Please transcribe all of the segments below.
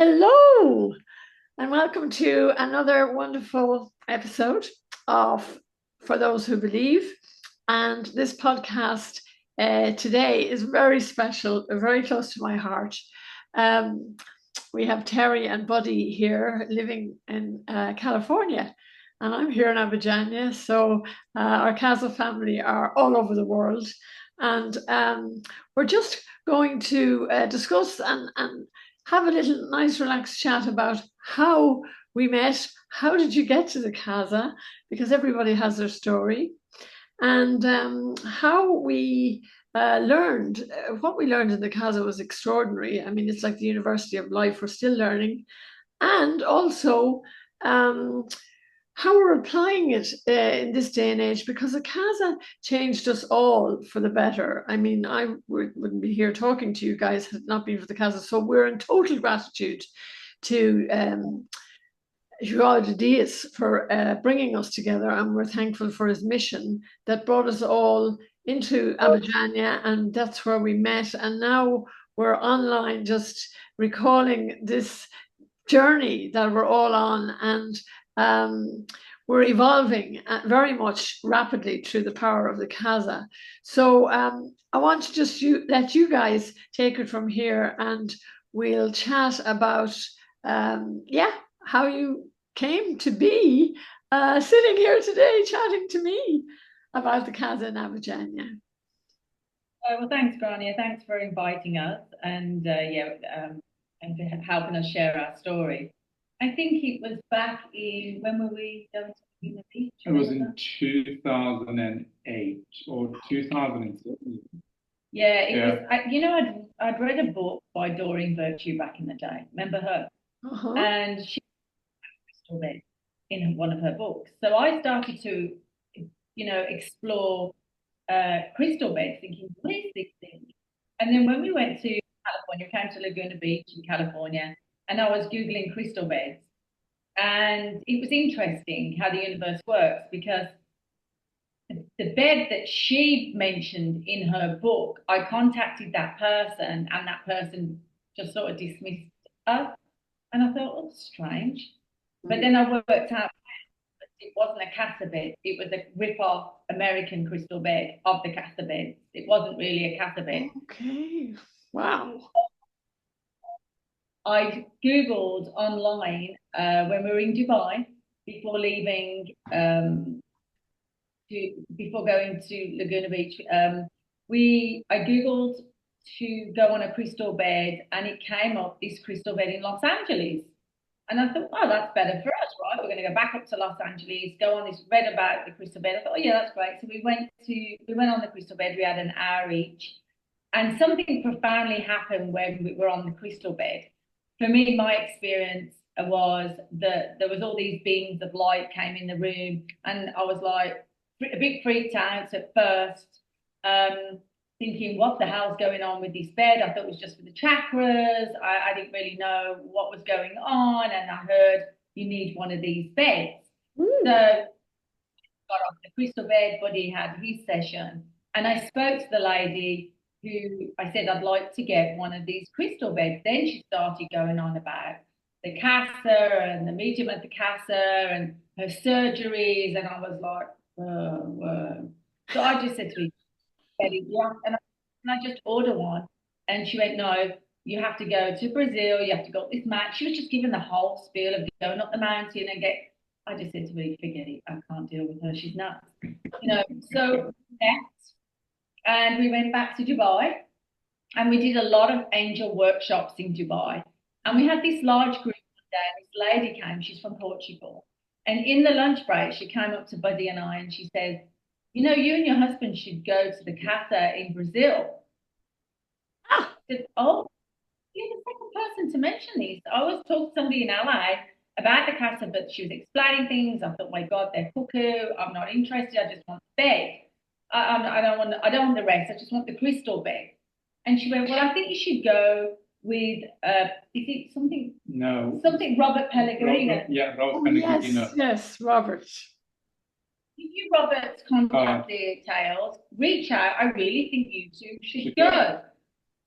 Hello, and welcome to another wonderful episode of For Those Who Believe. And this podcast today is very special, very close to my heart. Um, we have Terri and Buddy here living in California, and I'm here in Abidjan. So our Casa family are all over the world, and we're just going to discuss and have a little nice, relaxed chat about how we met. How did you get to the Casa? Because everybody has their story, and how we learned. What we learned in the Casa was extraordinary. I mean, it's like the University of Life. We're still learning, and also um, how we're applying it in this day and age, because the Casa changed us all for the better. I mean, I wouldn't be here talking to you guys had it not been for the Casa. So we're in total gratitude to Joao de Dias for bringing us together, and we're thankful for his mission that brought us all into Abidjania, and that's where we met. And now we're online, just recalling this journey that we're all on, and we're evolving very much rapidly through the power of the Casa. So I want to just let you guys take it from here, and we'll chat about yeah, how you came to be sitting here today chatting to me about the Casa in Abidjan. Well, thanks, Grainne. Thanks for inviting us and for helping us share our story. I think it was back in when were we going to the beach? It was in 2008 or 2007. Yeah, it was. I'd read a book by Doreen Virtue back in the day. Remember her? And she crystal bed in one of her books. So I started to, explore crystal beds, thinking, what is this thing? And then when we went to California, came to Laguna Beach in California, and I was Googling crystal beds. And it was interesting how the universe works, because the bed that she mentioned in her book, I contacted that person, and that person just sort of dismissed us. And I thought, oh, strange. But then I worked out it wasn't a Casa bed. It was a rip-off American crystal bed of the Casa bed. It wasn't really a Casa bed. Okay. Wow. I Googled online when we were in Dubai before leaving, before going to Laguna Beach. I Googled to go on a crystal bed, and it came up this crystal bed in Los Angeles. And I thought, oh, that's better for us, right? We're going to go back up to Los Angeles, go on this, read about the crystal bed. I thought, oh yeah, that's great. So we went on the crystal bed. We had an hour each, and something profoundly happened when we were on the crystal bed. For me, my experience was that there was all these beams of light came in the room, and I was like a bit freaked out at first. Thinking, what the hell's going on with this bed? I thought it was just for the chakras. I didn't really know what was going on. And I heard you need one of these beds. So got off the crystal bed, Buddy had his session. And I spoke to the lady who I said, I'd like to get one of these crystal beds. Then she started going on about the Casa and the medium at the Casa and her surgeries. And I was like, whoa. So I just said to her, yeah. And I just ordered one. And she went, no, you have to go to Brazil. You have to go up this mountain. She was just giving the whole spiel of going up the mountain and get. I just said to her, forget it. I can't deal with her. She's nuts. So and we went back to Dubai, and we did a lot of angel workshops in Dubai. And we had this large group one day, and this lady came. She's from Portugal. And in the lunch break, she came up to Buddy and I, and she said, you and your husband should go to the Casa in Brazil. I said, oh, you're the second person to mention this. I was talking to somebody in LA about the Casa, but she was explaining things. I thought, my God, they're cuckoo. I'm not interested. I just want the bed. I don't want the rest. I just want the crystal bed. And she went, well, I think you should go with is it something? No. Something Robert Pellegrino. Robert Pellegrino. Yes, Robert. If you, Robert, contact the details, reach out. I really think you two should go.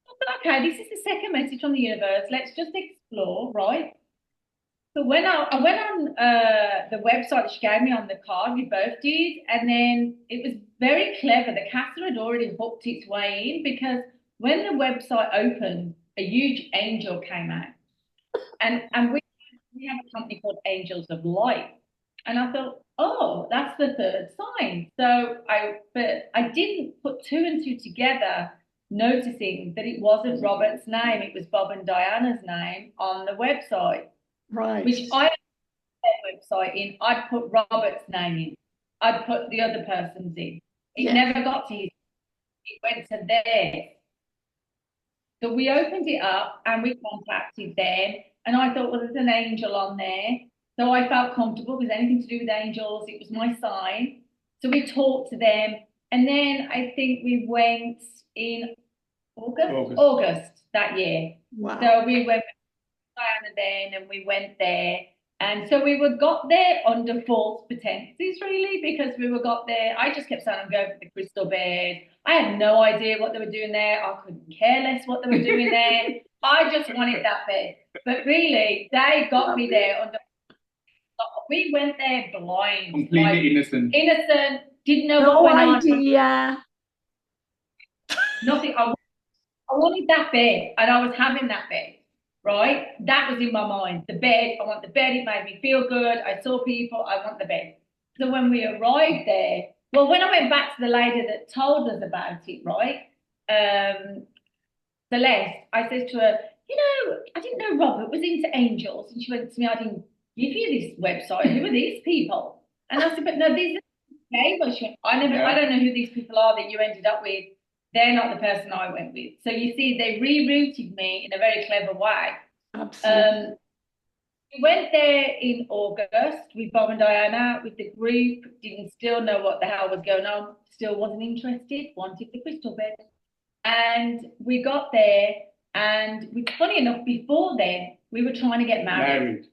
thought, okay, this is the second message from the universe. Let's just explore, right? So when I went on the website that she gave me on the card, we both did, and then it was very clever. The caster had already hooked its way in because when the website opened, a huge angel came out, and we have a company called Angels of Light, and I thought, oh, that's the third sign. But I didn't put two and two together, noticing that it wasn't Robert's name; it was Bob and Diana's name on the website. Right. Which I website in, I'd put Robert's name in. I'd put the other person's in. It never got to his, it went to theirs. So we opened it up and we contacted them. And I thought, well, there's an angel on there. So I felt comfortable because anything to do with angels, it was my sign. So we talked to them. And then I think we went in August that year. Wow. So we went with Diana then and we went there. And so we got there under false pretenses, really, because got there. I just kept saying, I'm going for the crystal bed. I had no idea what they were doing there. I couldn't care less what they were doing there. I just wanted that bed. But really, they got me there under. We went there blind. Completely innocent. Innocent, didn't know what went on. No idea. Nothing. I wanted that bed, and I was having that bed. Right? That was in my mind. The bed, I want the bed. It made me feel good. I saw people. I want the bed. So when we arrived there, well, when I went back to the lady that told us about it, right, Celeste, I said to her, I didn't know Robert was into angels. And she went to me, I didn't give you this website. Who are these people? And I said, but no, these are angels. She went, I don't know who these people are that you ended up with. They're not the person I went with. So you see, they rerouted me in a very clever way. Absolutely. We went there in August with Bob and Diana, with the group, didn't still know what the hell was going on, still wasn't interested, wanted the crystal bed. And we got there, and funny enough, before then, we were trying to get married.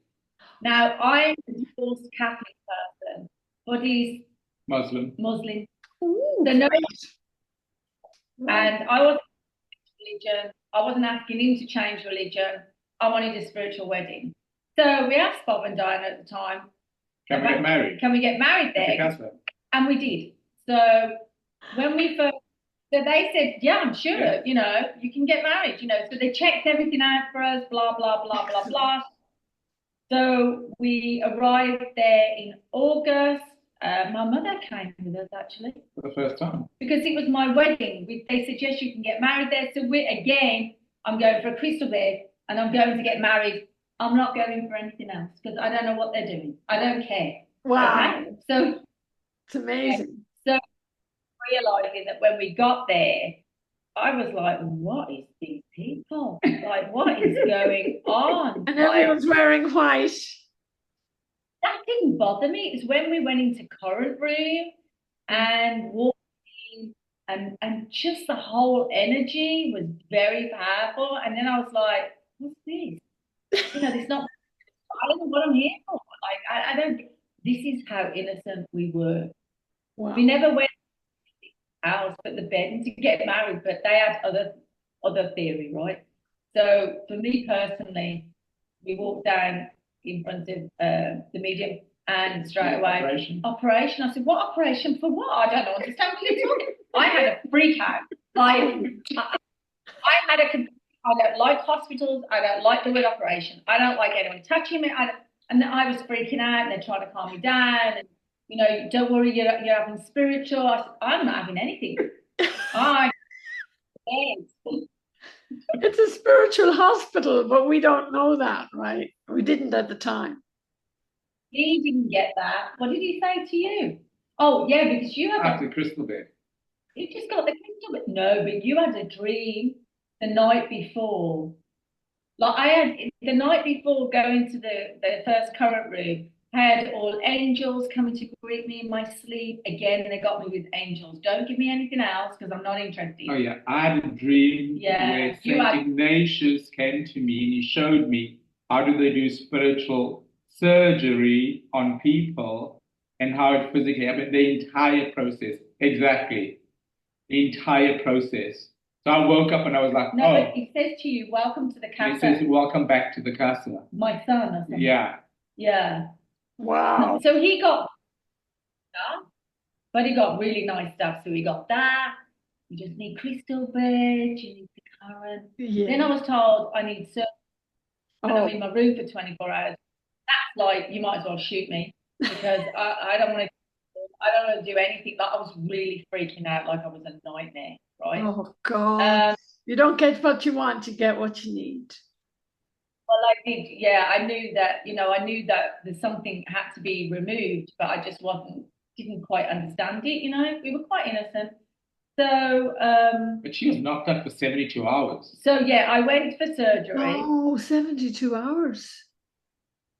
Now, I'm a divorced Catholic person, but he's Muslim. Ooh, so no. great. And I wasn't religion. I wasn't asking him to change religion. I wanted a spiritual wedding. So we asked Bob and Diana at the time, Can we get married? Can we get married there? And we did. So when we first, so they said, yeah, I'm sure, you can get married, So they checked everything out for us, blah, blah, blah, blah, blah. So we arrived there in August. My mother came with us, actually. For the first time. Because it was my wedding. They said, yes, you can get married there. So I'm going for a crystal bed and I'm going to get married. I'm not going for anything else because I don't know what they're doing. I don't care. Wow. Okay? So it's amazing. So realizing that when we got there, I was like, what is these people? Like, what is going on? And everyone's wearing white. That didn't bother me. It was when we went into current room and walked in, and just the whole energy was very powerful. And then I was like, what's this? It's not, I don't know what I'm here for. Like, I don't, this is how innocent we were. Wow. We never went else but the bed to get married, but they had other theory, right? So for me personally, we walked down in front of the medium and straight away operation. I said, what operation for what? I don't understand what you're talking. I had a freak out. Like I don't like hospitals. I don't like the word operation. I don't like anyone touching me. And I was freaking out, and they're trying to calm me down. And don't worry, you're having spiritual. I said, I'm not having anything. It's a spiritual hospital, but we don't know that, right? We didn't at the time. He didn't get that. What did he say to you? Oh, yeah, because you had the crystal bed. You just got the crystal bed. No, but you had a dream the night before. Like I had the night before going to the first current room, had all angels coming to greet me in my sleep. Again, they got me with angels. Don't give me anything else because I'm not interested. Oh, yeah. I had a dream where St. Ignatius came to me and he showed me how do they do spiritual surgery on people and how it physically happened. The entire process. Exactly. The entire process. So I woke up and I was like, no, but it says to you, welcome to the casa. It says, welcome back to the casa. My son or something. Yeah. Wow. So he got stuff, but he got really nice stuff. So he got that. You just need crystal bed, you need the current. Yeah. Then I was told I need surgery and I'm in my room for 24 hours. That's like, you might as well shoot me because I don't want to do anything. Like I was really freaking out, like I was a nightmare, right? Oh God. You don't get what you want, you get what you need. Well, I did, yeah. I knew that there's something had to be removed, but I just didn't quite understand it. We were quite innocent. So, but she was knocked up for 72 hours. So yeah, I went for surgery. Oh, 72 hours.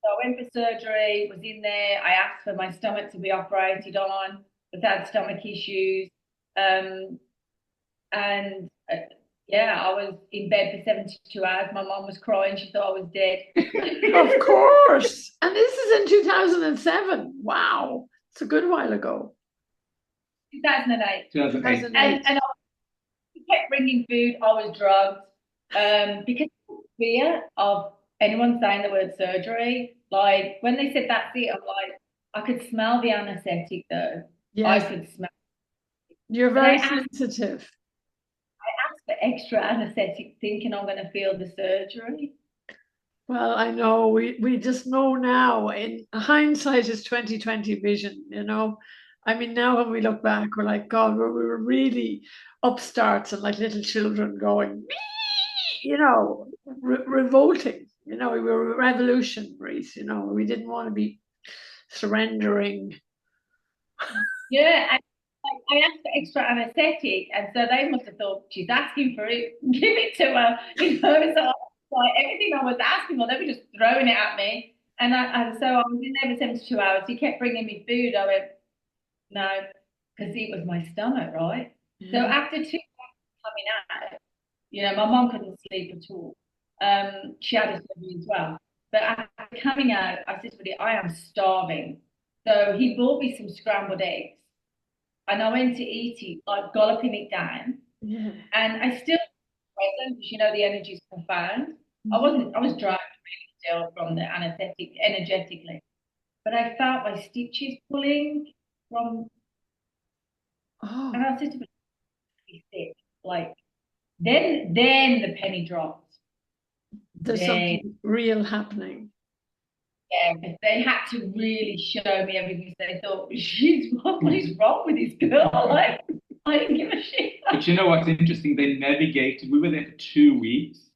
So I went for surgery, was in there. I asked for my stomach to be operated on, but had stomach issues. And yeah, I was in bed for 72 hours. My mom was crying. She thought I was dead. Of course. And this is in 2007. Wow. It's a good while ago. 2008. 2008. And I kept bringing food. I was drugged because of fear of anyone saying the word surgery. Like when they said that's it, I'm like, I could smell the anesthetic though. Yes. I could smell. You're very sensitive. I asked for extra anesthetic thinking I'm going to feel the surgery. Well, I know we just know now. In hindsight is 2020 vision, I mean, now when we look back, we're like, God, we were really upstarts and like little children going, revolting. We were revolutionaries. We didn't want to be surrendering. Yeah, and I asked for extra anesthetic, and so they must have thought she's asking for it. Give it to her, So like everything I was asking for, they were just throwing it at me. And so I was in there for 72 hours. He kept bringing me food. I went, no, because it was my stomach, right? So after 2 months coming out, my mom couldn't sleep at all. She had a surgery as well. But after coming out, I said to him, I am starving. So he bought me some scrambled eggs. And I went to eat it, like galloping it down. Yeah. And I still present because the energy is profound. I was dragged really still from the anesthetic energetically. But I felt my stitches pulling from and I said to myself, sick. Like then the penny dropped. There's something real happening. Yeah, because they had to really show me everything. They thought, what is wrong with this girl? Like, I didn't give a shit. But you know what's interesting? They navigated, we were there for 2 weeks,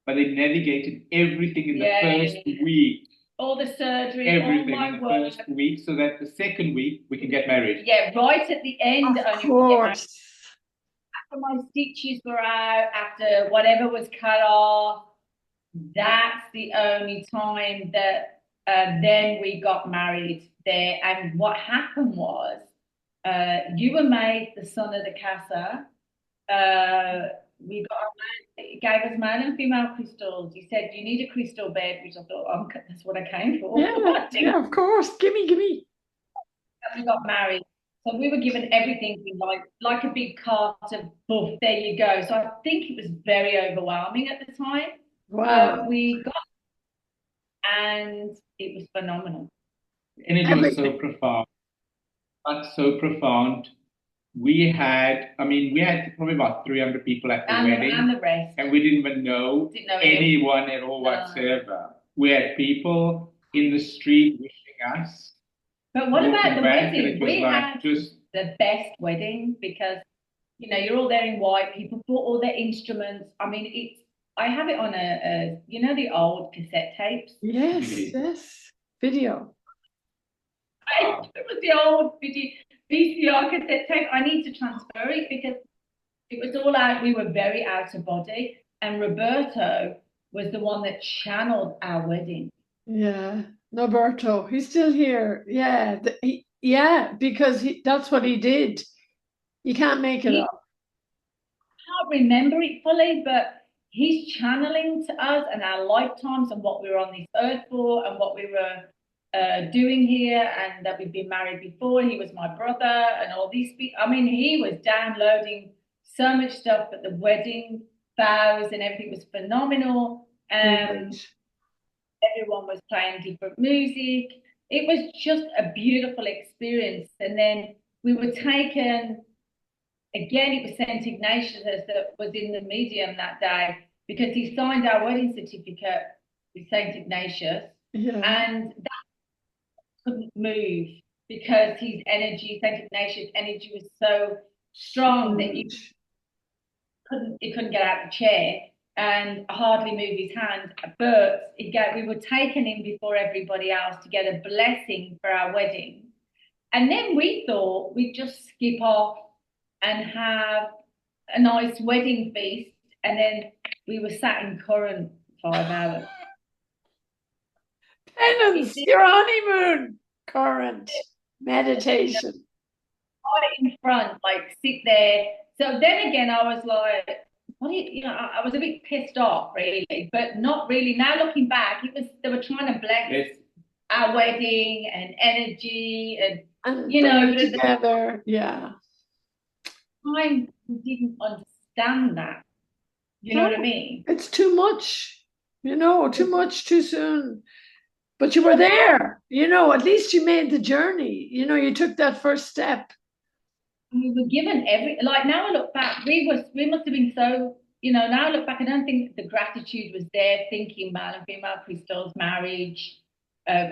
but they navigated everything in the first week. All the surgery, everything all my in the work. first week, so that the second week we can get married. Yeah, right at the end. Of course. After my stitches were out, after whatever was cut off, that's the only time that then we got married there. And what happened was, you were made the son of the casa. We gave us male and female crystals. He said, you need a crystal bed, which I thought, that's what I came for. Yeah, of course. Gimme. We got married. So we were given everything like a big cart of buff. There you go. So I think it was very overwhelming at the time. Wow. We got and it was phenomenal. Energy was so profound. But so profound. We had probably about 300 people at the wedding. And the rest. And we didn't even know anyone at all whatsoever. We had people in the street wishing us. But what about the wedding? We had just the best wedding because, you're all there in white. People brought all their instruments. I mean, I have it on the old cassette tapes. Yes. Video. It was the old VCR cassette tape. I need to transfer it because it was all out. We were very out of body. And Roberto was the one that channeled our wedding. Yeah. Roberto, he's still here. Yeah. Because that's what he did. You can't make it up. I can't remember it fully, but he's channeling to us and our lifetimes and what we were on this earth for and what we were doing here and that we've been married before. He was my brother and all these people. I mean, he was downloading so much stuff, but the wedding vows and everything was phenomenal. Everyone was playing different music. It was just a beautiful experience. And then we were taken, again, it was St. Ignatius that was in the medium that day, because he signed our wedding certificate with St. Ignatius. And that couldn't move because his energy, St. Ignatius' energy was so strong that he couldn't get out of the chair and hardly move his hand. But we were taken in before everybody else to get a blessing for our wedding. And then we thought we'd just skip off and have a nice wedding feast. And then we were sat in current 5 hours. Penance, your honeymoon, current, meditation. Right in front, like sit there. So then again, I was like, I was a bit pissed off, really, but not really. Now looking back, they were trying to bless our wedding and energy and together. Yeah. I didn't understand that. You know what I mean? It's too much, too much too soon. But you were there, at least you made the journey. You took that first step. We were given now I look back, we must have been so, now I look back, I don't think the gratitude was there, thinking male and female crystals, marriage,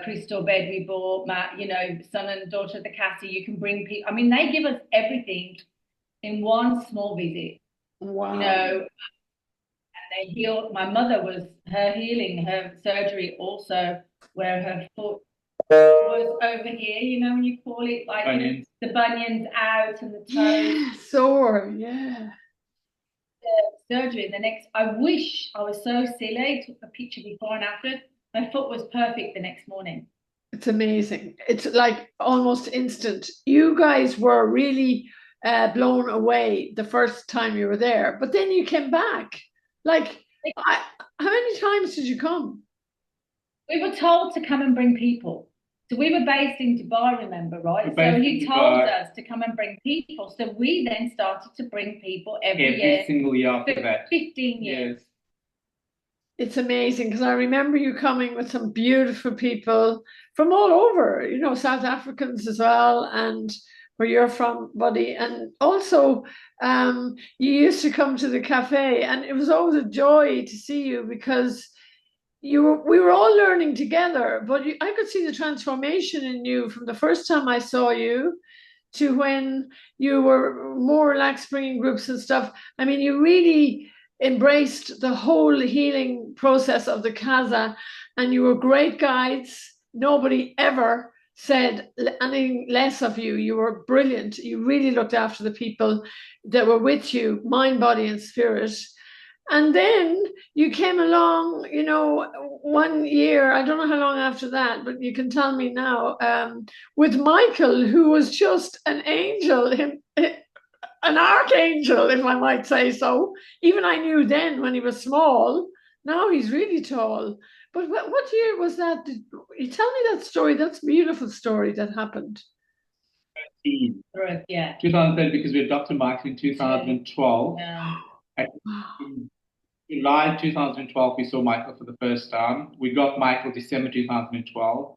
crystal bed we bought, son and daughter of the Casa, you can bring people. I mean, they give us everything in one small visit. Wow. And they healed. My mother her surgery also, where her foot was over here, when you call it, like bunions. The bunions out and the toes. Yeah, sore, yeah. The surgery, I wish I was so silly. I took a picture before and after. My foot was perfect the next morning. It's amazing. It's like almost instant. You guys were really blown away the first time you were there, but then you came back. Like, how many times did you come? We were told to come and bring people. So we were based in Dubai, remember, right? So he told us to come and bring people. So we then started to bring people every single year after that. 15 years. It's amazing, because I remember you coming with some beautiful people from all over, South Africans as well, and where you're from, buddy. And also, you used to come to the cafe, and it was always a joy to see you, because we were all learning together, but I could see the transformation in you from the first time I saw you to when you were more relaxed, bringing groups and stuff. I mean, you really embraced the whole healing process of the Casa, and you were great guides. Nobody ever said anything less of you. You were brilliant. You really looked after the people that were with you, mind, body, and spirit. And then you came along, 1 year, I don't know how long after that, but you can tell me now, with Michael, who was just an angel, an archangel, if I might say so. Even I knew then when he was small. Now he's really tall. But what year was that? You tell me that story. That's a beautiful story that happened. Right, yeah. 2013, because we adopted Michael in 2012. Yeah. In July 2012, we saw Michael for the first time. We got Michael December 2012.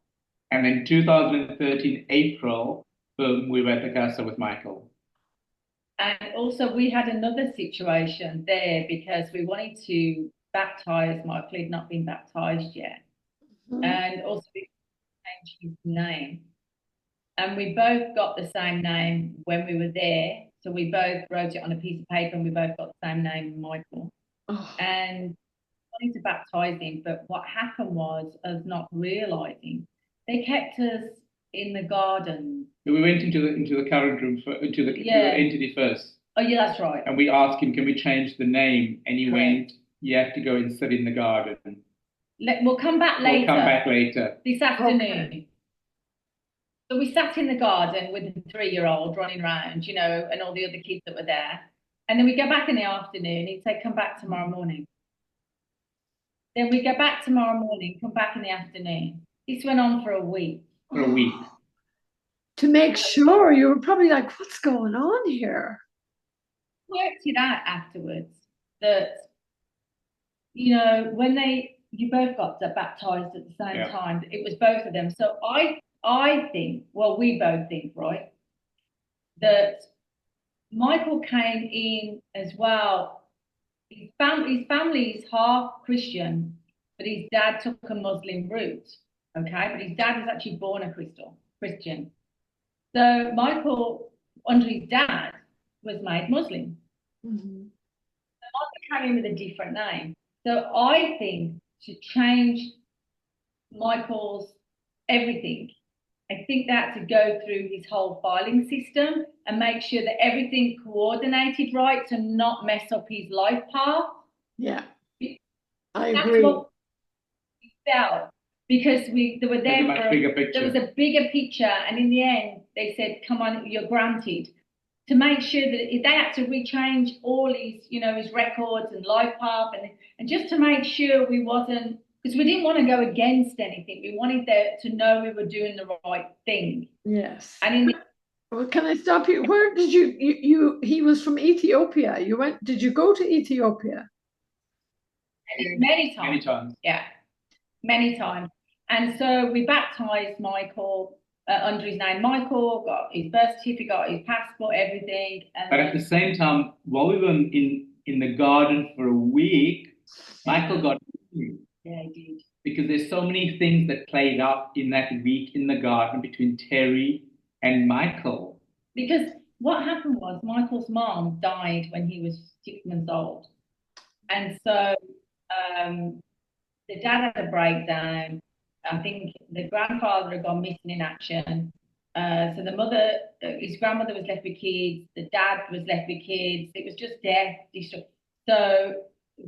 And then 2013, April, we were at the Casa with Michael. And also we had another situation there, because we wanted to baptize Michael. He'd not been baptized yet. Mm-hmm. And also we changed his name. And we both got the same name when we were there. So we both wrote it on a piece of paper, and we both got the same name, Michael. Oh. And wanted to baptize him, but what happened was, us not realizing, they kept us in the garden. We went into the current room, into the entity first. Oh yeah, that's right. And we asked him, can we change the name? And he went, you have to go and sit in the garden. We'll come back later. We'll come back later. This afternoon. Okay. So we sat in the garden with the 3-year-old running around, and all the other kids that were there. And then we go back in the afternoon. He'd say, come back tomorrow morning. Then we go back tomorrow morning, come back in the afternoon. This went on for a week. For a week. To make sure, you were probably like, what's going on here? worked it out afterwards that, you know, when you both got baptized at the same time, it was both of them. So I think, well, we both think, right, that Michael came in as well. His family is half Christian, but his dad took a Muslim route. Okay, but his dad was actually born a Christian. So Michael, under his dad, was made Muslim. Mm-hmm. So Michael came in with a different name. So I think to change Michael's everything, I think that to go through his whole filing system and make sure that everything coordinated right to not mess up his life path. Yeah, I That's agree. what we felt, because they were there there was a bigger picture, and in the end they said, come on, you're granted, to make sure that they had to rechange all his, you know, his records and life path, and just to make sure we wasn't, because we didn't want to go against anything. We wanted to know we were doing the right thing. Yes. And well, can I stop you? Where did he was from Ethiopia. Did you go to Ethiopia? Many times. Yeah, many times. And so we baptized Michael under his name. Michael got his birth certificate, got his passport, everything. But at the same time, while we were in the garden for a week, Michael got married. Yeah, he did. Because there's so many things that played out in that week in the garden between Terri and Michael. Because what happened was Michael's mom died when he was 6 months old. And so the dad had a breakdown. I think the grandfather had gone missing in action. So the mother, his grandmother was left with kids. The dad was left with kids. It was just death. So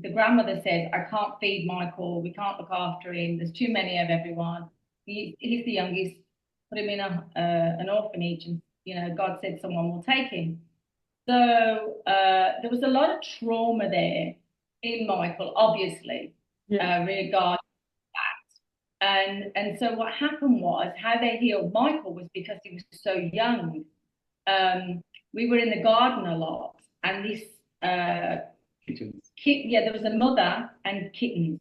the grandmother says, I can't feed Michael. We can't look after him. There's too many of everyone. He's the youngest. Put him in an orphanage, and you know, God said someone will take him. So there was a lot of trauma there in Michael, obviously, regarding that. And so what happened was, how they healed Michael was because he was so young. We were in the garden a lot, and this kittens. There was a mother and kittens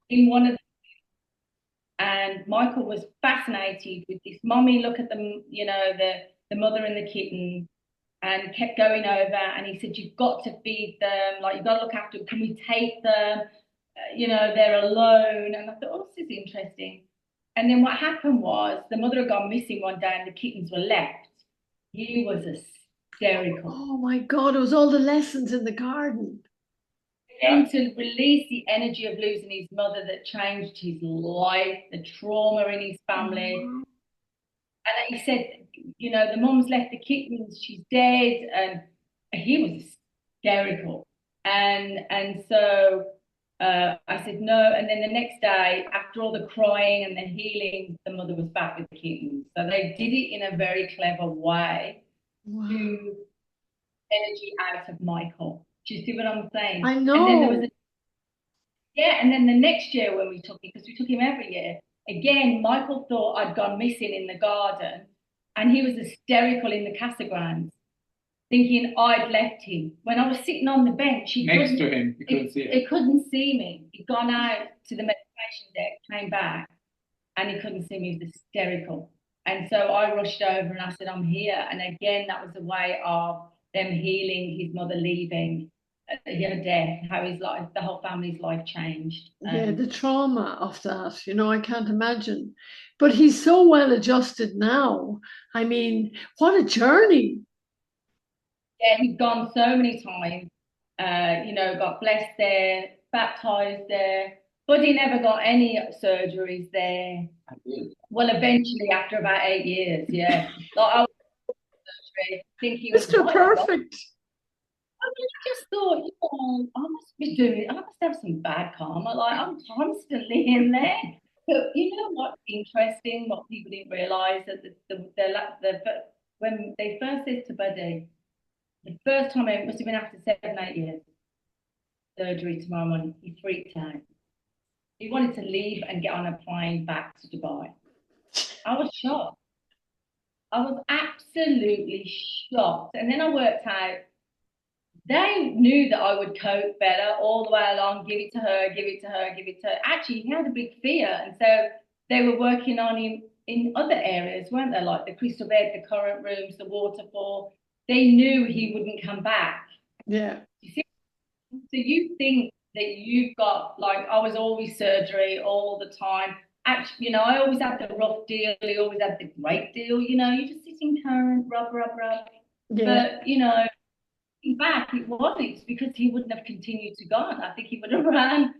in one of the, and Michael was fascinated with this mommy. Look at them, you know, the mother and the kitten, and kept going over. And he said, you've got to feed them, like you've got to look after them. Can we take them? You know, they're alone. And I thought, oh, this is interesting. And then what happened was the mother had gone missing one day, and the kittens were left. He was hysterical. Oh my God, it was all the lessons in the garden. And to release the energy of losing his mother that changed his life, the trauma in his family. And he said, you know, the mum's left the kittens, she's dead. And he was hysterical. And so I said, no. And then the next day, after all the crying and the healing, the mother was back with the kittens. So they did it in a very clever way to energy out of Michael. Do you see what I'm saying? I know. And then there was and then the next year when we took him, because we took him every year, again, Michael thought I'd gone missing in the garden, and he was hysterical in the Casa grounds, thinking I'd left him. When I was sitting on the bench, next to him, he couldn't see him. He couldn't see me. He'd gone out to the meditation deck, came back, and he couldn't see me. He was hysterical. And so I rushed over and I said, I'm here. And again, that was a way of them healing his mother leaving, her death, how his life, the whole family's life changed. Yeah, the trauma of that, you know, I can't imagine. But he's so well adjusted now. I mean, what a journey. Yeah, he's gone so many times, you know, got blessed there, baptized there, but he never got any surgeries there. Well, eventually, after about 8 years, yeah. Like, I was thinking, Mr. Perfect. I just thought, you know, I must have some bad karma. Like, I'm constantly in there. But you know what's interesting? What people didn't realise, that when they first said to Buddy, the first time, it must have been after 7, 8 years, surgery tomorrow morning, he freaked out. He wanted to leave and get on a plane back to Dubai. I was shocked. I was absolutely shocked. And then I worked out they knew that I would cope better all the way along, give it to her, give it to her, give it to her. Actually, he had a big fear. And so they were working on him in other areas, weren't they? Like the crystal bed, the current rooms, the waterfall. They knew he wouldn't come back. Yeah. You see? So you think that you've got, like, I was always surgery all the time. Actually, I always had the rough deal, he always had the great deal, you're just sitting current, rub. Yeah. But, back, it wasn't. It's because he wouldn't have continued to go on. I think he would have ran.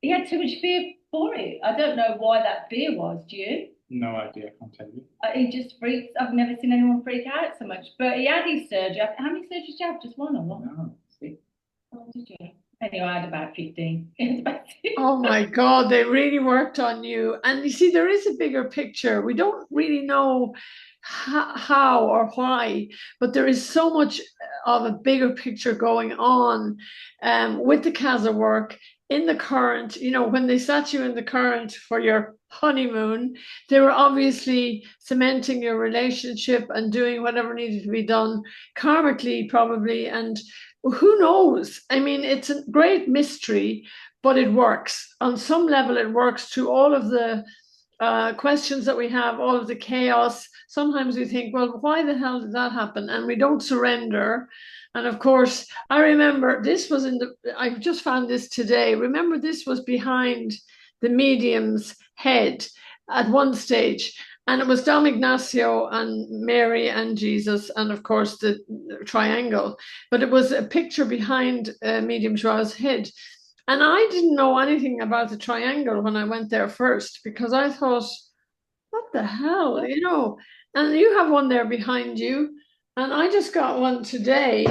He had too much fear for it. I don't know why that fear was. Do you? No idea, I can't tell you. He just freaks. I've never seen anyone freak out so much. But he had his surgery. How many surgeries did you have? Just one or what? No, see. Oh, did you? Anyway, I had about 15. It was about 15. Oh my God, they really worked on you. And you see, there is a bigger picture. We don't really know how or why, but there is so much of a bigger picture going on with the Casa work in the current. When they sat you in the current for your honeymoon, they were obviously cementing your relationship and doing whatever needed to be done karmically, probably. And who knows? I mean, it's a great mystery, but it works. On some level, it works to all of the questions that we have, all of the chaos. Sometimes we think, well, why the hell did that happen? And we don't surrender. And of course, I remember this was I just found this today. Remember, this was behind the medium's head at one stage. And it was Dom Ignacio and Mary and Jesus, and of course the triangle. But it was a picture behind Medium Joao's head. And I didn't know anything about the triangle when I went there first because I thought, what the hell, And you have one there behind you. And I just got one today.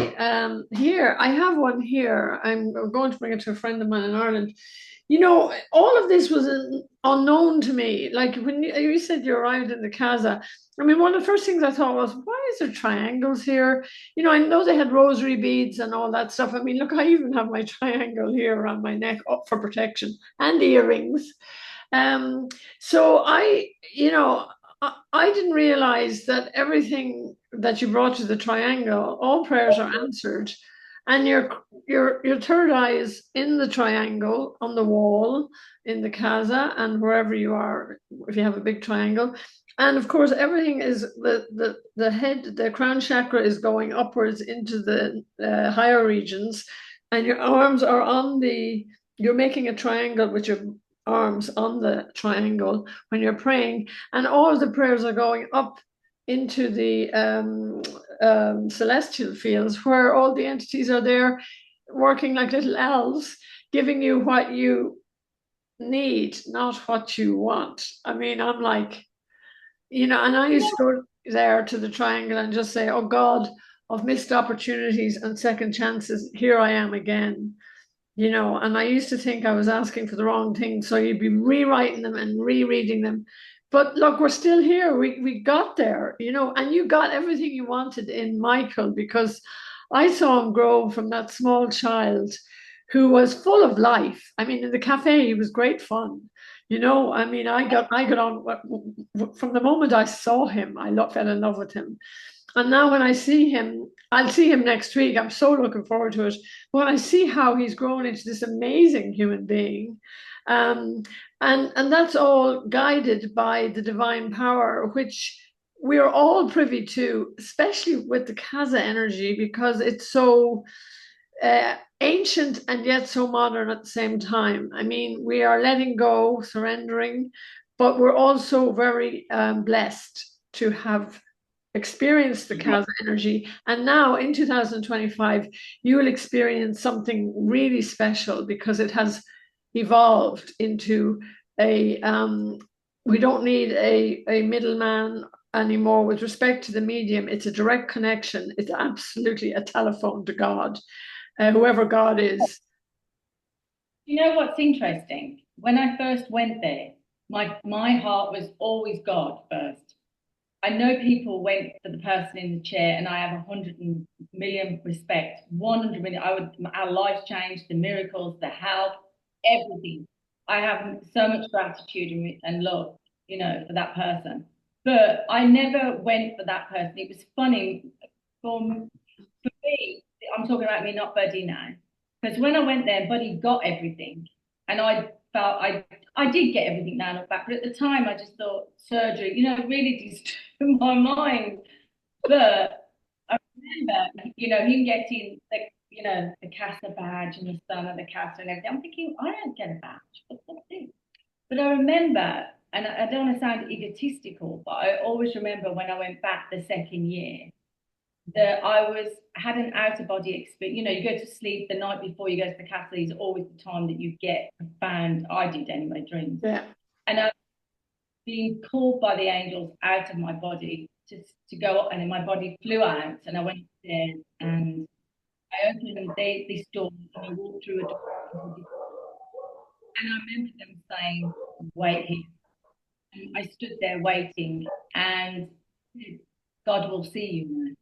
Here, I have one here. I'm going to bring it to a friend of mine in Ireland. All of this was unknown to me. Like when you said you arrived in the Casa, I mean, one of the first things I thought was, why is there triangles here? I know they had rosary beads and all that stuff. I mean, look, I even have my triangle here around my neck up for protection and earrings. So I didn't realize that everything that you brought to the triangle, all prayers are answered, and your third eye is in the triangle on the wall in the casa and wherever you are, if you have a big triangle. And of course, everything is the head, the crown chakra is going upwards into the higher regions, and your arms are you're making a triangle with your arms on the triangle when you're praying, and all of the prayers are going up into the celestial fields where all the entities are there working like little elves, giving you what you need, not what you want. I mean, I'm like, and I used to go there to the triangle and just say, oh God, of missed opportunities and second chances, here I am again. And I used to think I was asking for the wrong thing. So you'd be rewriting them and rereading them. But look, we're still here. We got there, and you got everything you wanted in Michael because I saw him grow from that small child who was full of life. I mean, in the cafe, he was great fun. I mean, I got on from the moment I saw him, fell in love with him. And now when I see him, I'll see him next week. I'm so looking forward to it. When I see how he's grown into this amazing human being, and that's all guided by the divine power, which we're all privy to, especially with the Casa energy, because it's so ancient and yet so modern at the same time. I mean, we are letting go, surrendering, but we're also very blessed to have experienced the Casa energy. And now in 2025, you will experience something really special because it has evolved into we don't need a middleman anymore with respect to the medium. It's a direct connection. It's absolutely a telephone to God, whoever God is. You know what's interesting? When I first went there, my heart was always God first. I know people went for the person in the chair, and I have 100 million respect. 100 million. Our lives changed, the miracles, the help, everything. I have so much gratitude and love, for that person. But I never went for that person. It was funny for me. I'm talking about me, not Buddy now. Because when I went there, Buddy got everything. And I felt I did get everything now, not back. But at the time, I just thought surgery, really disturbed my mind. But I remember, him getting the Casa badge and the son of the Casa and everything. I'm thinking, I don't get a badge. What's that thing? But I remember, and I don't want to sound egotistical, but I always remember when I went back the second year that had an out of body experience. You go to sleep the night before you go to the castle is always the time that you get profound. I did anyway, dreams. Yeah. And I was being called by the angels out of my body to go up, and then my body flew out, and I went upstairs and I opened this door, and I walked through a door, and I remember them saying, "Wait here." And I stood there waiting, and God will see you now.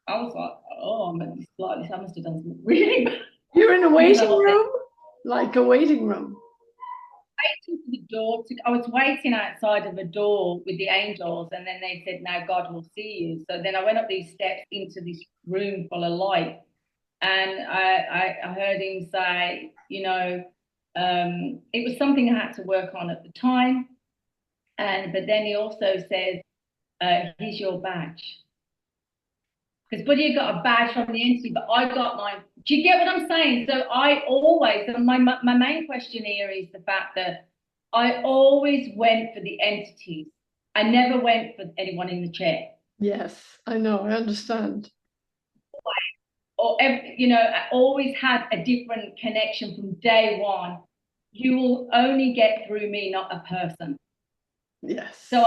I was like, oh, I'm at this flight. I must have done something really bad. You're in a waiting room? Like a waiting room? To the door. I was waiting outside of a door with the angels, and then they said, now God will see you. So then I went up these steps into this room full of light, and I heard him say, it was something I had to work on at the time. But then he also says, here's your badge. Because Buddy got a badge from the entity, but I got mine. Do you get what I'm saying? So my main question here is the fact that I always went for the entities. I never went for anyone in the chair. Yes, I know, I understand. I always had a different connection from day one. You will only get through me, not a person. Yes. So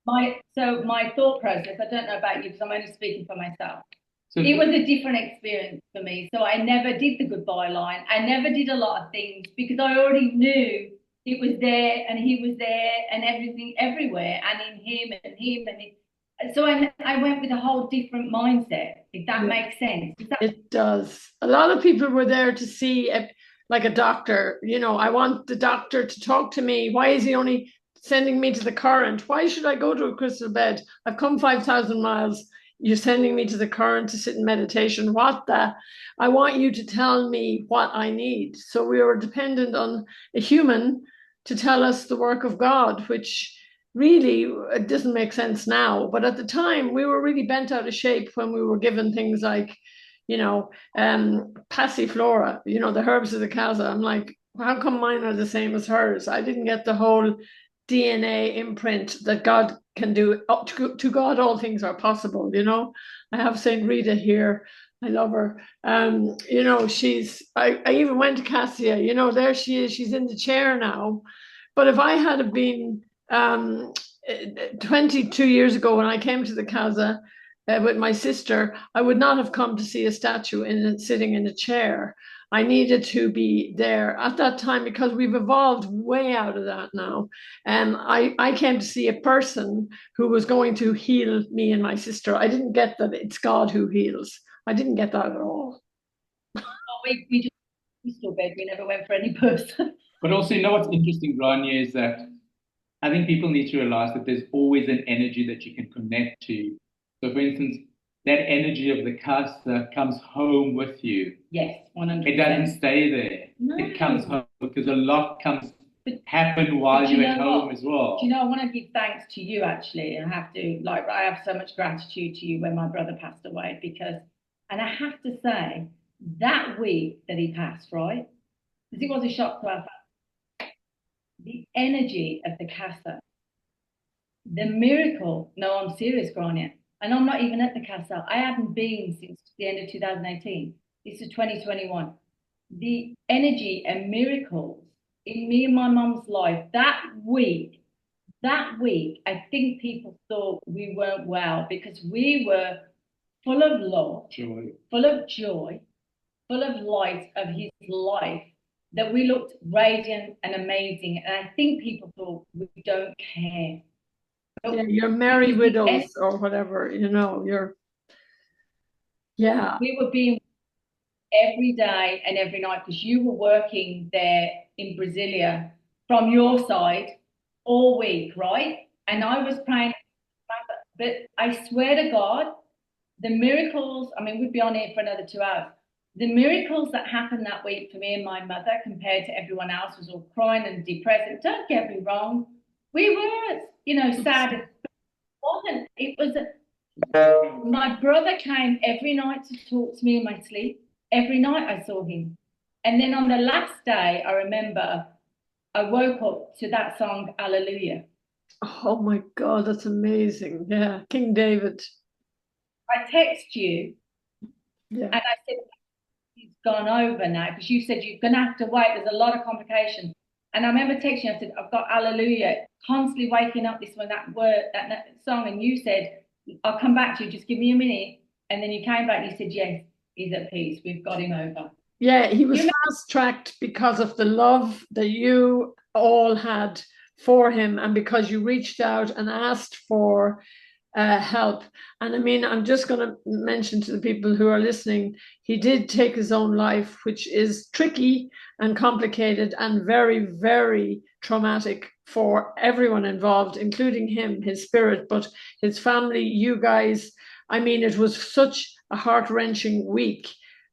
my thought process, I don't know about you because I'm only speaking for myself. So it was a different experience for me. So I never did the goodbye line. I never did a lot of things because I already knew it was there and he was there and everything everywhere and in him and him and it. So I went with a whole different mindset, if that makes sense. It does. A lot of people were there to see like a doctor. I want the doctor to talk to me. Why is he only sending me to the current? Why should I go to a crystal bed? I've come 5,000 miles. You're sending me to the current to sit in meditation. I want you to tell me what I need. So we were dependent on a human to tell us the work of God, which really it doesn't make sense now. But at the time, we were really bent out of shape when we were given things like, passiflora, the herbs of the casa. I'm like, how come mine are the same as hers? I didn't get the whole DNA imprint that God can do. Up to God, all things are possible. I have Saint Rita here. I love her. I even went to Cassia. There she is. She's in the chair now. But if I had been 22 years ago when I came to the Casa with my sister, I would not have come to see a statue sitting in a chair. I needed to be there at that time because we've evolved way out of that now. And I came to see a person who was going to heal me and my sister. I didn't get that it's God who heals. I didn't get that at all. We still beg. We never went for any person. But also, what's interesting, Grainne, is that I think people need to realize that there's always an energy that you can connect to. So, for instance, that energy of the casa comes home with you. Yes, 100%. It doesn't stay there. No. It comes home because a lot happen while you're at home as well. Do you know, I want to give thanks to you, actually. I have so much gratitude to you when my brother passed away and I have to say, that week that he passed, right? Because it was a shock to our family. The energy of the casa, the miracle. No, I'm serious, Grainne. And I'm not even at the casa. I haven't been since the end of 2018. This is 2021. The energy and miracles in me and my mum's life that week, I think people thought we weren't well because we were full of love, full of joy, full of light of his life, that we looked radiant and amazing. And I think people thought we don't care. Yeah, you're merry widows or whatever, We were being every day and every night because you were working there in Brasilia from your side all week, right? And I was praying, but I swear to God, the miracles, I mean, we'd be on here for another 2 hours. The miracles that happened that week for me and my mother compared to everyone else was all crying and depressed. And don't get me wrong, we were, sad. It wasn't. It was, my brother came every night to talk to me in my sleep. Every night I saw him. And then on the last day, I remember I woke up to that song, Hallelujah. Oh my God, that's amazing. Yeah, King David. I text you Yeah. and I said, he's gone over now because you said you're going to have to wait. There's a lot of complications. And I remember texting you, I said, I've got Hallelujah, constantly waking up this one, that word, that song. And you said, I'll come back to you, just give me a minute. And then you came back and you said, yes, he's at peace. We've got him over. Yeah, he was fast-tracked because of the love that you all had for him and because you reached out and asked for help. And I mean, I'm just going to mention to the people who are listening, he did take his own life, which is tricky and complicated and very, very traumatic for everyone involved, including him, his spirit, but his family, you guys. I mean, it was such a heart-wrenching week,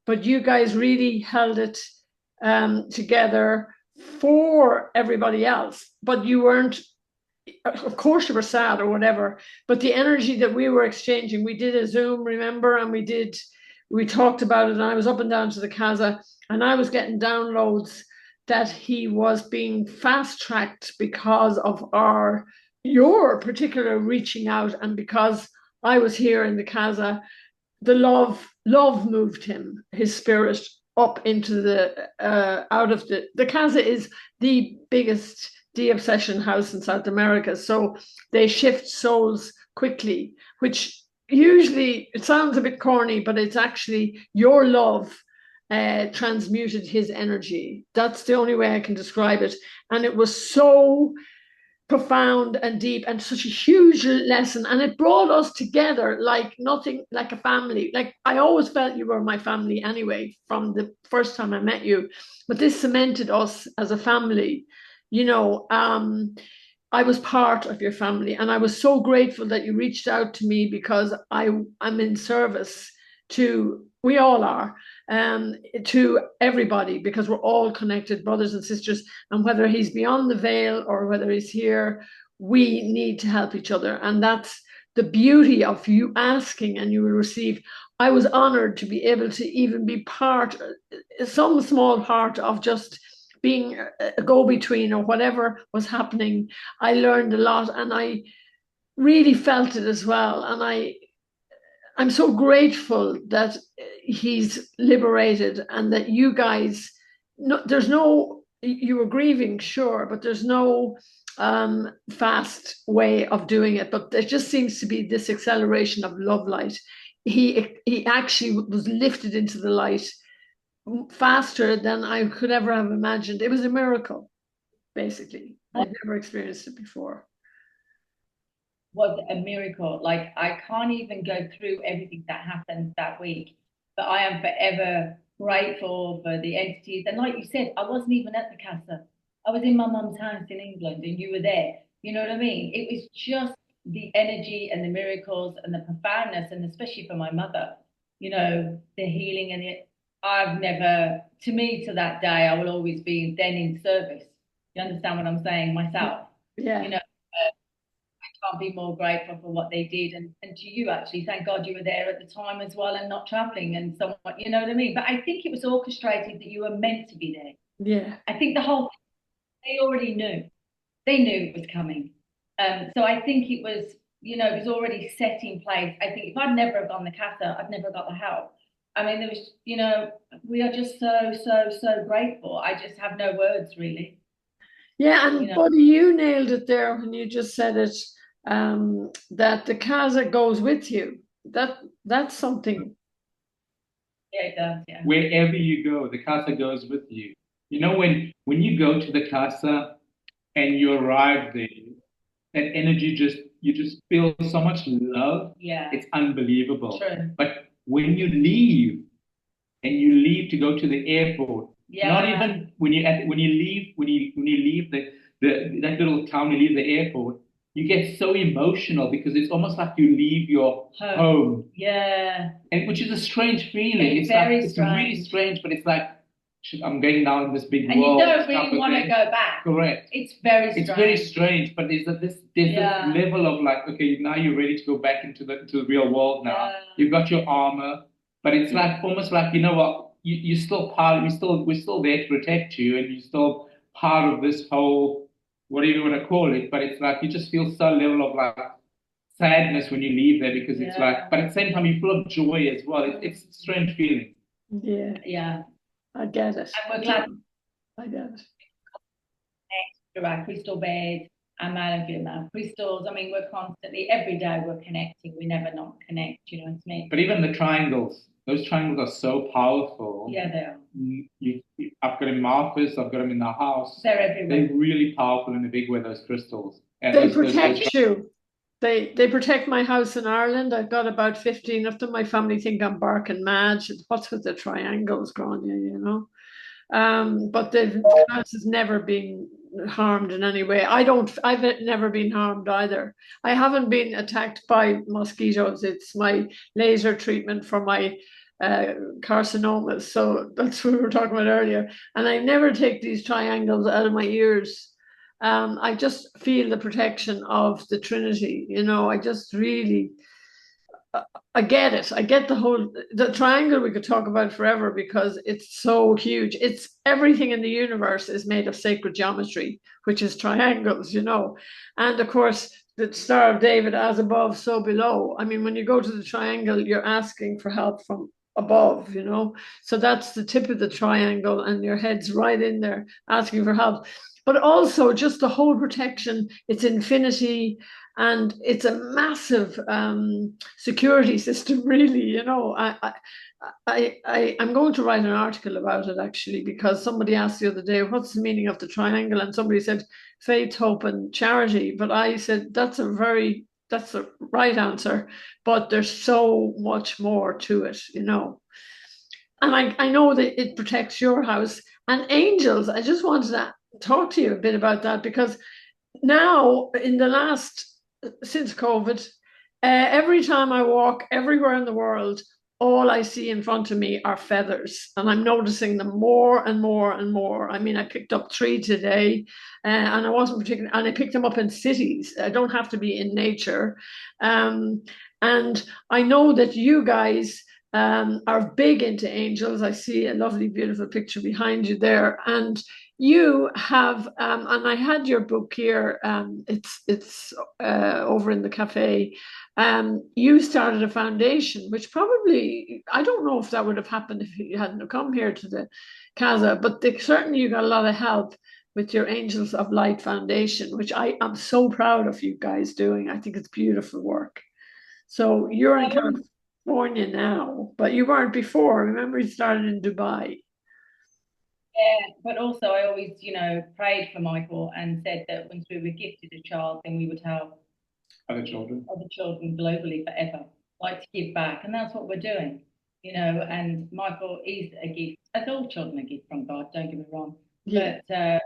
but you guys really held it together for everybody else. But you weren't, of course you were sad or whatever, but the energy that we were exchanging, we did a Zoom, remember, and we talked about it, and I was up and down to the Casa, and I was getting downloads that he was being fast-tracked because of your particular reaching out, and because I was here in the Casa, the love moved him, his spirit up into the out of the Casa is the biggest de-obsession house in South America, so they shift souls quickly, which usually, it sounds a bit corny, but it's actually your love transmuted his energy. That's the only way I can describe it. And it was so profound and deep and such a huge lesson, and it brought us together like nothing, like a family. Like, I always felt you were my family anyway from the first time I met you, but this cemented us as a family. I was part of your family, and I was so grateful that you reached out to me, because I'm in service to, we all are, to everybody, because we're all connected brothers and sisters. And whether he's beyond the veil or whether he's here, we need to help each other. And that's the beauty of you asking and you will receive. I was honored to be able to even be part, some small part of just being a go-between or whatever was happening. I learned a lot, and I really felt it as well. And I'm so grateful that he's liberated, and that you guys, you were grieving, sure, but there's no fast way of doing it. But there just seems to be this acceleration of love light. He actually was lifted into the light faster than I could ever have imagined. It was a miracle, basically. I'd never experienced it before. Was a miracle. Like, I can't even go through everything that happened that week, but I am forever grateful for the entities. And like you said, I wasn't even at the Casa. I was in my mum's house in England, and you were there. You know what I mean? It was just the energy and the miracles and the profoundness, and especially for my mother, the healing and I've never, to me, to that day, I will always be then in service. You understand what I'm saying? Myself. Yeah. Can't be more grateful for what they did, and to you, actually, thank God you were there at the time as well, and not traveling and so on, you know what I mean? But I think it was orchestrated that you were meant to be there. Yeah. I think the whole thing, they already knew. They knew it was coming. So I think it was, it was already set in place. I think if I'd never have gone the Casa, I'd never got the help. I mean, there was, we are just so grateful. I just have no words, really. Yeah, and Buddy, you nailed it there when you just said it, that the Casa goes with you. That's something. Yeah, it does, yeah. Wherever you go, the Casa goes with you. When you go to the Casa and you arrive there, that energy you just feel so much love. Yeah. It's unbelievable. True. But when you leave to go to the airport, yeah. Not even when you leave that little town, you leave the airport, you get so emotional because it's almost like you leave your home. Yeah. And which is a strange feeling. It's very like, it's really strange, but it's like, I'm going down in this big and world. And you don't really want to go back. Correct. It's very strange. It's very strange, but there's this level of like, okay, now you're ready to go back into the real world now. Yeah. You've got your armor, but it's like almost like, you know what, you're still part, we're still there to protect you, and you're still part of this whole, what do you want to call it? But it's like you just feel some level of like sadness when you leave there, because it's like, but at the same time you're full of joy as well. It's a strange feeling. Yeah. Yeah. I get it. And we're glad I get it. through our crystal bed, our malagim, our crystals. I mean, we're constantly, every day we're connecting. We never not connect, you know what I mean? But even the triangles, those triangles are so powerful. Yeah, they are. I've got them in my office, I've got them in the house. They're everywhere. They're really powerful in a big way, those crystals. And they protect you. They protect my house in Ireland. I've got about 15 of them. My family think I'm barking mad. What's with the triangles, Grainne, you know? But the house has never been harmed in any way. I've never been harmed either. I haven't been attacked by mosquitoes. It's my laser treatment for my carcinomas. So that's what we were talking about earlier. And I never take these triangles out of my ears. I just feel the protection of the Trinity. You know, I just really, I get it. I get the triangle we could talk about forever because it's so huge. It's everything in the universe is made of sacred geometry, which is triangles, you know. And of course, the Star of David, as above, so below. I mean, when you go to the triangle, you're asking for help from above, you know. So that's the tip of the triangle, and your head's right in there asking for help. But also just the whole protection, it's infinity, and it's a massive security system, really. You know, I'm going to write an article about it actually, because somebody asked the other day, what's the meaning of the triangle? And somebody said faith, hope, and charity. But I said that's the right answer, but there's so much more to it, you know. And I know that it protects your house and angels. I just wanted to talk to you a bit about that, because now since COVID, every time I walk anywhere in the world, all I see in front of me are feathers, and I'm noticing them more and more and more. I mean, I picked up 3 today, and I wasn't particular, and I picked them up in cities. I don't have to be in nature, and I know that you guys are big into angels. I see a lovely, beautiful picture behind you there, and you have, and I had your book here. It's over in the cafe. You started a foundation, which probably, I don't know if that would have happened if you hadn't come here to the Casa, but certainly you got a lot of help with your Angels of Light Foundation, which I am so proud of you guys doing. I think it's beautiful work. So you're in California now, but you weren't before. Remember, you started in Dubai. Yeah, but also I always, you know, prayed for Michael and said that once we were gifted a child, then we would have other children globally forever, like to give back. And that's what we're doing, you know. And Michael is a gift, as all children are a gift from God, don't get me wrong. Yeah. But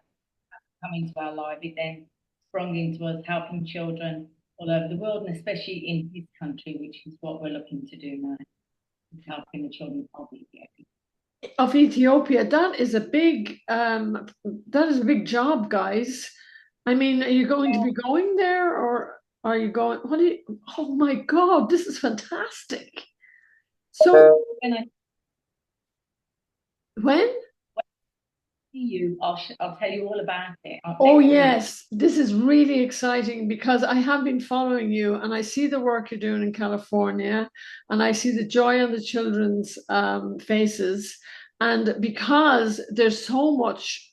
coming to our life, it then sprung into us helping children all over the world, and especially in his country, which is what we're looking to do now, helping the children of Ethiopia. Of Ethiopia, that is a big job, guys. I mean, are you going to be going there, or are you going? Oh my God, this is fantastic. So when? I'll tell you all about it. Oh yes, this is really exciting, because I have been following you and I see the work you're doing in California, and I see the joy on the children's faces. And because there's so much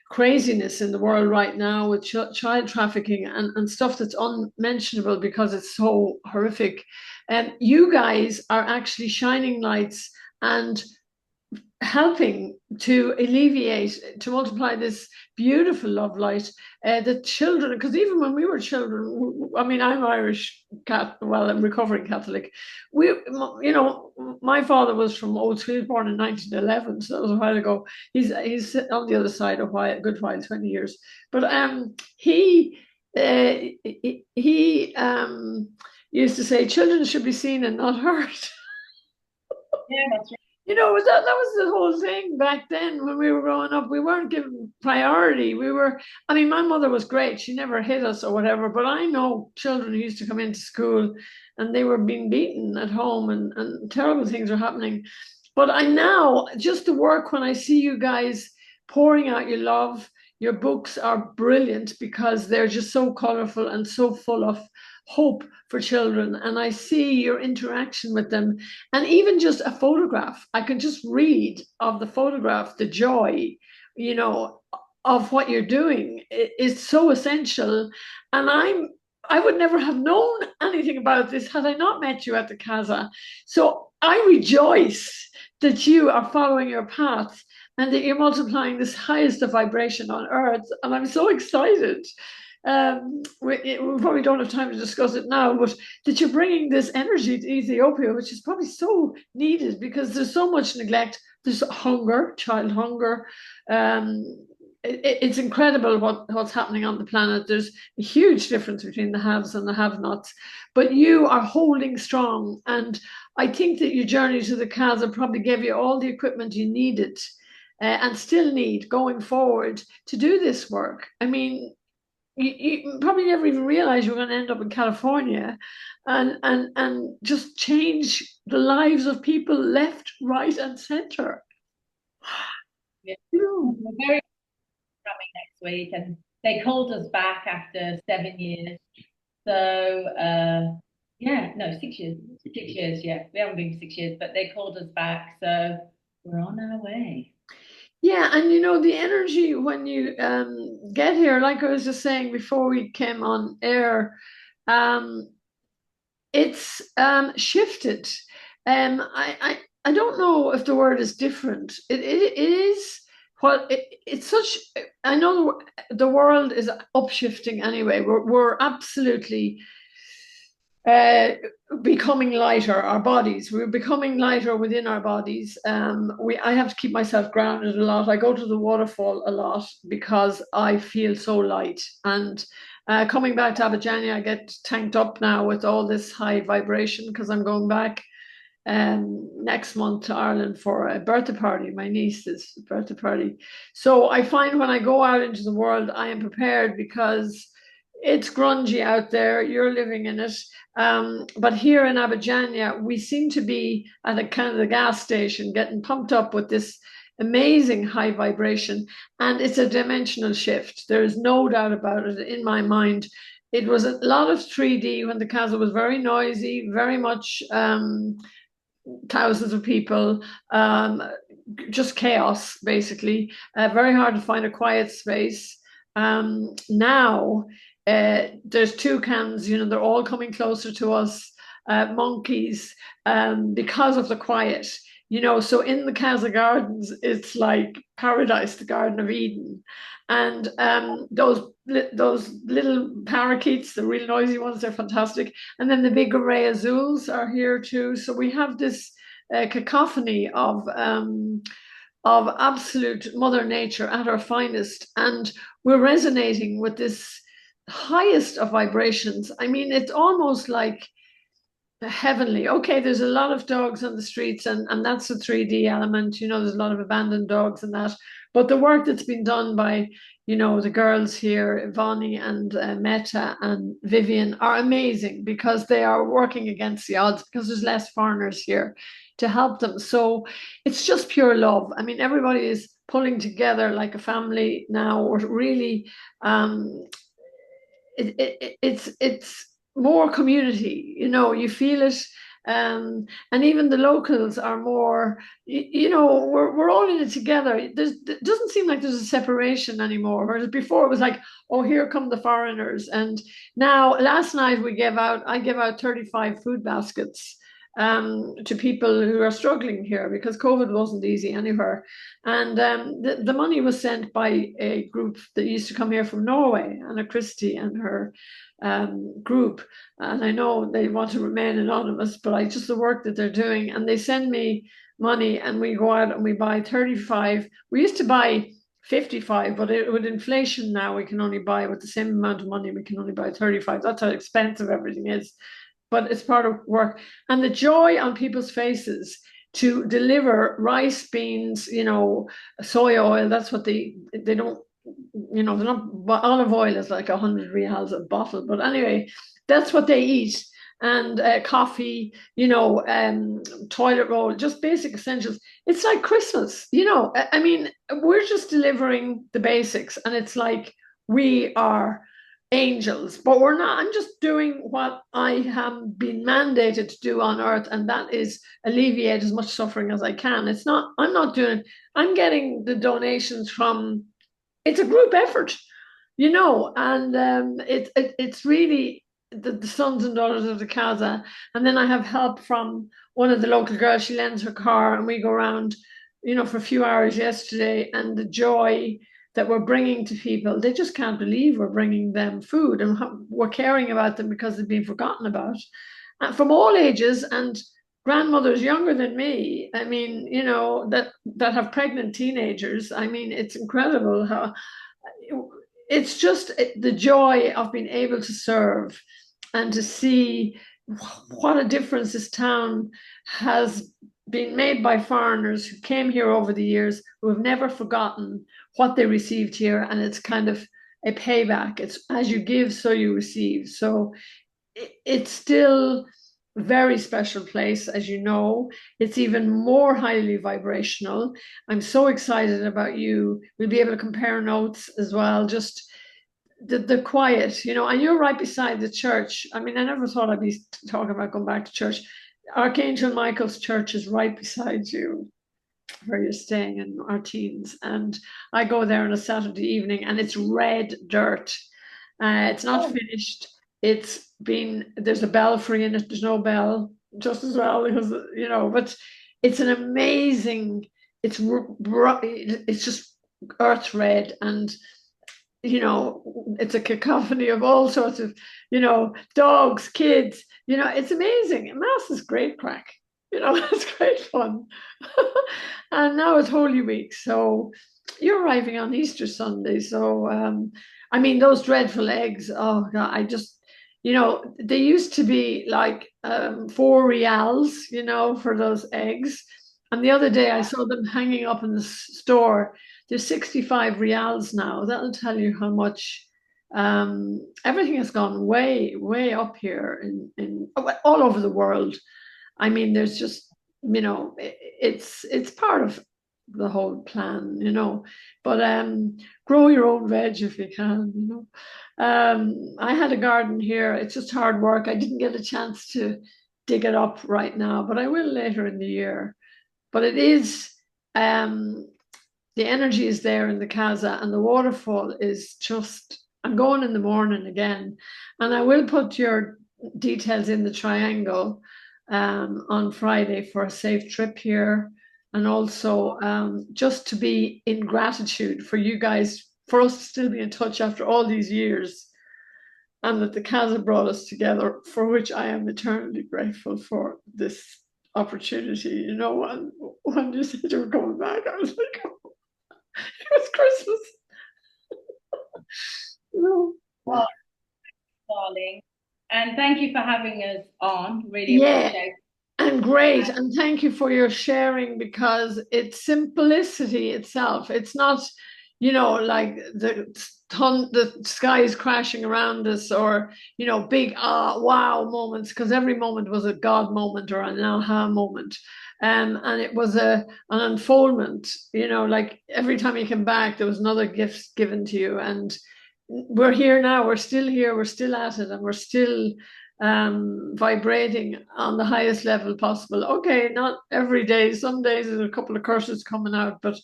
craziness in the world right now with child trafficking and stuff that's unmentionable because it's so horrific, and you guys are actually shining lights and helping to alleviate, to multiply this beautiful love light. The children, because even when we were children, I mean, I'm Irish, I'm recovering Catholic. You know, my father was from Old School, born in 1911, so that was a while ago. He's on the other side a good while, 20 years. But he he used to say, children should be seen and not heard. Yeah, that's right. That was the whole thing back then when we were growing up. We weren't given priority. I mean, my mother was great. She never hit us or whatever, but I know children who used to come into school and they were being beaten at home and terrible things were happening. But I now, just the work when I see you guys pouring out your love, your books are brilliant because they're just so colorful and so full of hope for children. And I see your interaction with them and even just a photograph, I can just read of the photograph, the joy, you know, of what you're doing is so essential. And I would never have known anything about this had I not met you at the Casa. So I rejoice that you are following your path and that you're multiplying this highest of vibration on earth. And I'm so excited. We probably don't have time to discuss it now, but that you're bringing this energy to Ethiopia, which is probably so needed because there's so much neglect. There's hunger, child hunger. It's incredible what's happening on the planet. There's a huge difference between the haves and the have-nots, but you are holding strong. And I think that your journey to the Casa probably gave you all the equipment you needed and still need going forward to do this work. I mean, you probably never even realized you were going to end up in California and just change the lives of people left, right, and center. Yeah. We're very coming next week, and they called us back after 7 years. So yeah, no, 6 years. 6 years, yeah. We haven't been 6 years, but they called us back, so we're on our way. Yeah, and the energy when you get here, like I was just saying before we came on air, um, it's shifted. I don't know if the word is different. It is it's such. I know the world is upshifting anyway. We're absolutely becoming lighter. Our bodies, we're becoming lighter within our bodies. I have to keep myself grounded a lot. I go to the waterfall a lot because I feel so light. And coming back to Abidjan, I get tanked up now with all this high vibration because I'm going back next month to Ireland for a birthday party, my niece's birthday party. So I find when I go out into the world, I am prepared because it's grungy out there. You're living in it. But here in Abidjan, we seem to be at a kind of the gas station getting pumped up with this amazing high vibration. And it's a dimensional shift. There is no doubt about it in my mind. It was a lot of 3D when the Casa was very noisy, very much thousands of people, just chaos, basically. Very hard to find a quiet space. Now, there's toucans, they're all coming closer to us, monkeys, because of the quiet. So in the Casa Gardens, it's like paradise, the Garden of Eden. And those little parakeets, the real noisy ones, they're fantastic. And then the big array azules are here too. So we have this cacophony of absolute Mother Nature at her finest, and we're resonating with this highest of vibrations. I mean, it's almost like heavenly. Okay, there's a lot of dogs on the streets, and that's the 3D element. There's a lot of abandoned dogs and that. But the work that's been done by, the girls here, Ivani and Meta and Vivian, are amazing because they are working against the odds because there's less foreigners here to help them. So it's just pure love. I mean, everybody is pulling together like a family now. Or really, it's more community. You feel it. And even the locals are more, we're all in it together. It doesn't seem like there's a separation anymore. Whereas before it was like, oh, here come the foreigners. And now, last night I gave out 35 food baskets to people who are struggling here because COVID wasn't easy anywhere. And the money was sent by a group that used to come here from Norway, Anna Christie and her group. And I know they want to remain anonymous, but just the work that they're doing. And they send me money and we go out and we buy 35. We used to buy 55, but with inflation now, we can only buy, with the same amount of money, we can only buy 35. That's how expensive everything is. But it's part of work. And the joy on people's faces to deliver rice, beans, soy oil. That's what they don't, they're not, olive oil is like 100 reals a bottle. But anyway, that's what they eat. And coffee, toilet roll, just basic essentials. It's like Christmas, I mean, we're just delivering the basics, and it's like we are angels, but we're not. I'm just doing what I have been mandated to do on earth, and that is alleviate as much suffering as I can. I'm not doing, I'm getting the donations from, it's a group effort, and it's really the sons and daughters of the Casa. And then I have help from one of the local girls. She lends her car, and we go around, for a few hours yesterday. And the joy that we're bringing to people, they just can't believe we're bringing them food, and we're caring about them because they've been forgotten about, from all ages, and grandmothers younger than me. I mean, that have pregnant teenagers. I mean, it's incredible how it's just the joy of being able to serve and to see what a difference this town has been made by foreigners who came here over the years, who have never forgotten what they received here. And it's kind of a payback. It's as you give, so you receive. So it's still a very special place, as you know. It's even more highly vibrational. I'm so excited about you. We'll be able to compare notes as well. Just the quiet, and you're right beside the church. I mean, I never thought I'd be talking about going back to church. Archangel Michael's church is right beside you, where you're staying in our teens. And I go there on a Saturday evening, and it's red dirt. It's not finished. There's a belfry in it. There's no bell, just as well, because, but it's an amazing, it's just earth red, and it's a cacophony of all sorts of, dogs, kids, it's amazing. Mass is great crack, it's great fun. And now it's Holy Week. So you're arriving on Easter Sunday. So, I mean, those dreadful eggs, oh God, they used to be like 4 reals, for those eggs. And the other day I saw them hanging up in the store. There's 65 reals now. That'll tell you how much everything has gone way, way up here in all over the world. I mean, there's just, it's part of the whole plan, But grow your own veg if you can, I had a garden here. It's just hard work. I didn't get a chance to dig it up right now, but I will later in the year. But it is, the energy is there in the Casa, and the waterfall is just, I'm going in the morning again. And I will put your details in the triangle on Friday for a safe trip here. And also just to be in gratitude for you guys, for us to still be in touch after all these years, and that the Casa brought us together, for which I am eternally grateful for this opportunity. When you said you were coming back, I was like, oh, it was Christmas. Well, darling, and thank you for having us on. Really appreciate it. And great, and thank you for your sharing, because it's simplicity itself. It's not, like the sky is crashing around us, or big wow moments, because every moment was a God moment or an aha moment. And it was an unfoldment, like every time you came back, there was another gift given to you. And we're here now, we're still here, we're still at it, and we're still vibrating on the highest level possible. Okay, not every day. Some days there's a couple of curses coming out, but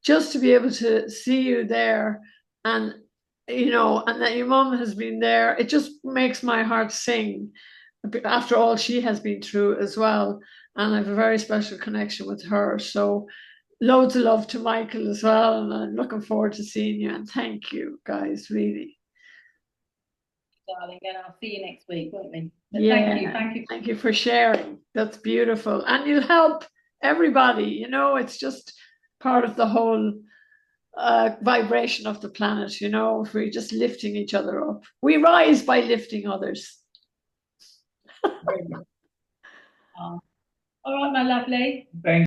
just to be able to see you there, and and that your mom has been there, it just makes my heart sing, after all she has been through as well. And I have a very special connection with her. So loads of love to Michael as well, and I'm looking forward to seeing you. And thank you guys, really. Darling, and I'll see you next week, won't we? But yeah, thank you for sharing. That's beautiful, and you'll help everybody. It's just part of the whole vibration of the planet, you know, if we're just lifting each other up. We rise by lifting others. All right, my lovely. Thank